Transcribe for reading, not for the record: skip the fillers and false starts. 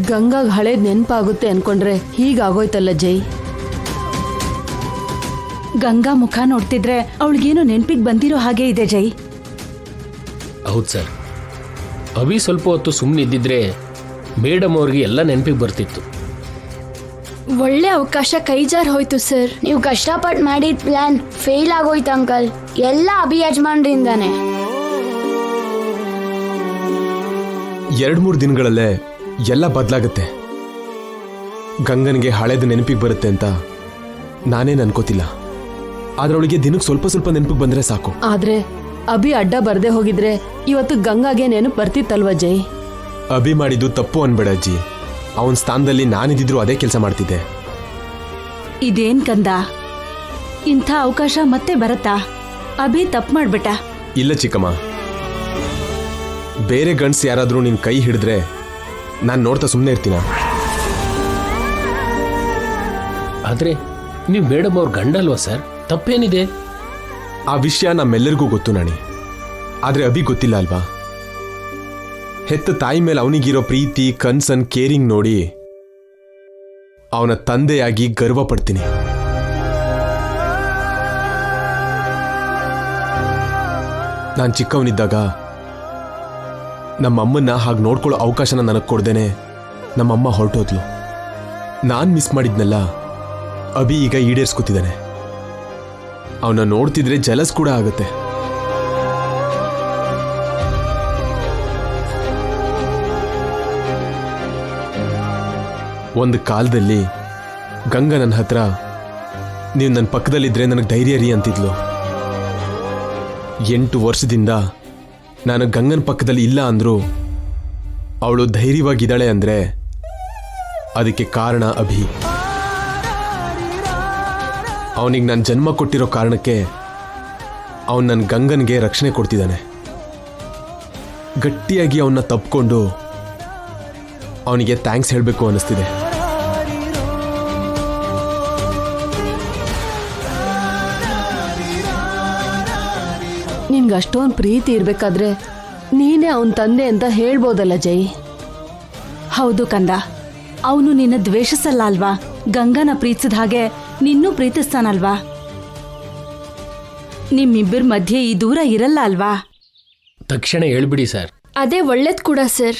ಗಂಗಾಗ್ ಹಳೇದ್ ನೆನ್ಪಾಗುತ್ತೆ ಅನ್ಕೊಂಡ್ರೆ ಹೀಗಾಗೋಯ್ತಲ್ಲ ಜೈ. ಗಂಗಾ ಮುಖ ನೋಡ್ತಿದ್ರೆ ಅವಳಿಗೇನೋ ನೆನ್ಪಿಗೆ ಬಂದಿರೋ ಹಾಗೆ ಇದೆ ಜೈ. ಹೌದು ಸರ್, ಅಭಿ ಸ್ವಲ್ಪ ಹೊತ್ತು ಸುಮ್ಮನೆ ಇದ್ದಿದ್ರೆ ಮೇಡಮ್ ಅವ್ರಿಗೆ ಎಲ್ಲ ನೆನಪಿಗೆ ಬರ್ತಿತ್ತು. ಒಳ್ಳೆ ಅವಕಾಶ ಕೈಜಾರ್ ಹೋಯ್ತು ಸರ್. ನೀವು ಕಷ್ಟಪಟ್ಟು ಮಾಡಿದ ಪ್ಲಾನ್ ಫೇಲ್ ಆಗೋಯ್ತು ಅಂಕಲ್. ಎಲ್ಲ ಅಭಿ ಯಜಮಾನ್ರಿಂದಾನೆ. 2-3 ದಿನಗಳಲ್ಲೇ ಎಲ್ಲ ಬದಲಾಗುತ್ತೆ. ಗಂಗನ್ಗೆ ಹಳೇದು ನೆನಪಿಗೆ ಬರುತ್ತೆ ಅಂತ ನಾನೇನು ಅನ್ಕೋತಿಲ್ಲ. ಆದ್ರೆ ಅವಳಿಗೆ ದಿನಕ್ಕೆ ಸ್ವಲ್ಪ ಸ್ವಲ್ಪ ನೆನಪಿಗೆ ಬಂದ್ರೆ ಸಾಕು. ಆದ್ರೆ ಅಭಿ ಅಡ್ಡ ಬರ್ದೆ ಹೋಗಿದ್ರೆ ಇವತ್ತು ಗಂಗಾಗೆ ನೆನಪು ಬರ್ತಿತ್ತಲ್ವ ಜೈ. ಅಭಿ ಮಾಡಿದ್ದು ತಪ್ಪು ಅನ್ಬೇಡ ಅಜ್ಜಿ. ಅವನ ಸ್ಥಾನದಲ್ಲಿ ನಾನಿದ್ದಿದ್ರು ಅದೇ ಕೆಲಸ ಮಾಡ್ತಿದ್ದೆ. ಇದೇನ್ ಕಂದ, ಇಂಥ ಅವಕಾಶ ಮತ್ತೆ ಬರತ್ತಾ? ಅಭಿ ತಪ್ಪು ಮಾಡ್ಬಿಟ್ಟ. ಇಲ್ಲ ಚಿಕ್ಕಮ್ಮ, ಬೇರೆ ಗಂಡ್ಸ್ ಯಾರಾದ್ರೂ ನಿನ್ ಕೈ ಹಿಡಿದ್ರೆ ನಾನು ನೋಡ್ತಾ ಸುಮ್ಮನೆ ಇರ್ತೀನ? ಆದ್ರೆ ನೀವು ಮೇಡಮ್ ಅವ್ರ ಗಂಡ ಅಲ್ವಾ ಸರ್, ತಪ್ಪೇನಿದೆ? ಆ ವಿಷಯ ನಮ್ಮೆಲ್ಲರಿಗೂ ಗೊತ್ತು ನಾಣಿ. ಆದ್ರೆ ಅಭಿ ಗೊತ್ತಿಲ್ಲ ಅಲ್ವಾ. ಹೆತ್ತ ತಾಯಿ ಮೇಲೆ ಅವನಿಗಿರೋ ಪ್ರೀತಿ, ಕನ್ಸನ್, ಕೇರಿಂಗ್ ನೋಡಿ ಅವನ ತಂದೆಯಾಗಿ ಗರ್ವ ಪಡ್ತೀನಿ. ನಾನು ಚಿಕ್ಕವನಿದ್ದಾಗ ನಮ್ಮಮ್ಮನ್ನ ಹಾಗೆ ನೋಡ್ಕೊಳ್ಳೋ ಅವಕಾಶನ ನನಗೆ ಕೊಡ್ದೇನೆ ನಮ್ಮಮ್ಮ ಹೊರಟೋದ್ಲು. ನಾನು ಮಿಸ್ ಮಾಡಿದ್ನಲ್ಲ ಅಭಿ ಈಗ ಈಡೇರಿಸ್ಕೊತಿದ್ದಾನೆ. ಅವನ ನೋಡ್ತಿದ್ರೆ ಜಲಸ್ ಕೂಡ ಆಗುತ್ತೆ. ಒಂದು ಕಾಲದಲ್ಲಿ ಗಂಗಾ ನನ್ನ ಹತ್ರ ನೀವು ನನ್ನ ಪಕ್ಕದಲ್ಲಿದ್ದರೆ ನನಗೆ ಧೈರ್ಯ ರೀ ಅಂತಿದ್ಲು. 8 ವರ್ಷದಿಂದ ನಾನು ಗಂಗನ ಪಕ್ಕದಲ್ಲಿ ಇಲ್ಲ ಅಂದರೂ ಅವಳು ಧೈರ್ಯವಾಗಿದ್ದಾಳೆ ಅಂದರೆ ಅದಕ್ಕೆ ಕಾರಣ ಅಭಿ. ಅವನಿಗೆ ನಾನು ಜನ್ಮ ಕೊಟ್ಟಿರೋ ಕಾರಣಕ್ಕೆ ಅವನು ನನ್ನ ಗಂಗನ್ಗೆ ರಕ್ಷಣೆ ಕೊಡ್ತಿದ್ದಾನೆ. ಗಟ್ಟಿಯಾಗಿ ಅವನ್ನ ತಪ್ಪಿಕೊಂಡು ಅವನಿಗೆ ಥ್ಯಾಂಕ್ಸ್ ಹೇಳಬೇಕು ಅನ್ನಿಸ್ತಿದೆ. ನಿನ್ಗೆ ಅಷ್ಟೊಂದು ಪ್ರೀತಿ ಇರ್ಬೇಕಾದ್ರೆ ನೀನೇ ಅವನ ತಂದೆ ಅಂತ ಹೇಳ್ಬೋದಲ್ಲ ಜೈ. ಹೌದು ಕಂದ, ಅವನು ನಿನ್ನ ದ್ವೇಷಿಸಲ್ಲ ಅಲ್ವಾ? ಗಂಗನ ಪ್ರೀತಿಸಿದ ಹಾಗೆ ನಿನ್ನೂ ಪ್ರೀತಿಸ್ತಾನಲ್ವಾ? ನಿಮ್ಮಿಬ್ಬರ ಮಧ್ಯೆ ಈ ದೂರ ಇರಲ್ಲ ಅಲ್ವಾ? ತಕ್ಷಣ ಹೇಳ್ಬಿಡಿ ಸರ್. ಅದೇ ಒಳ್ಳೇದ್ ಕೂಡ ಸರ್.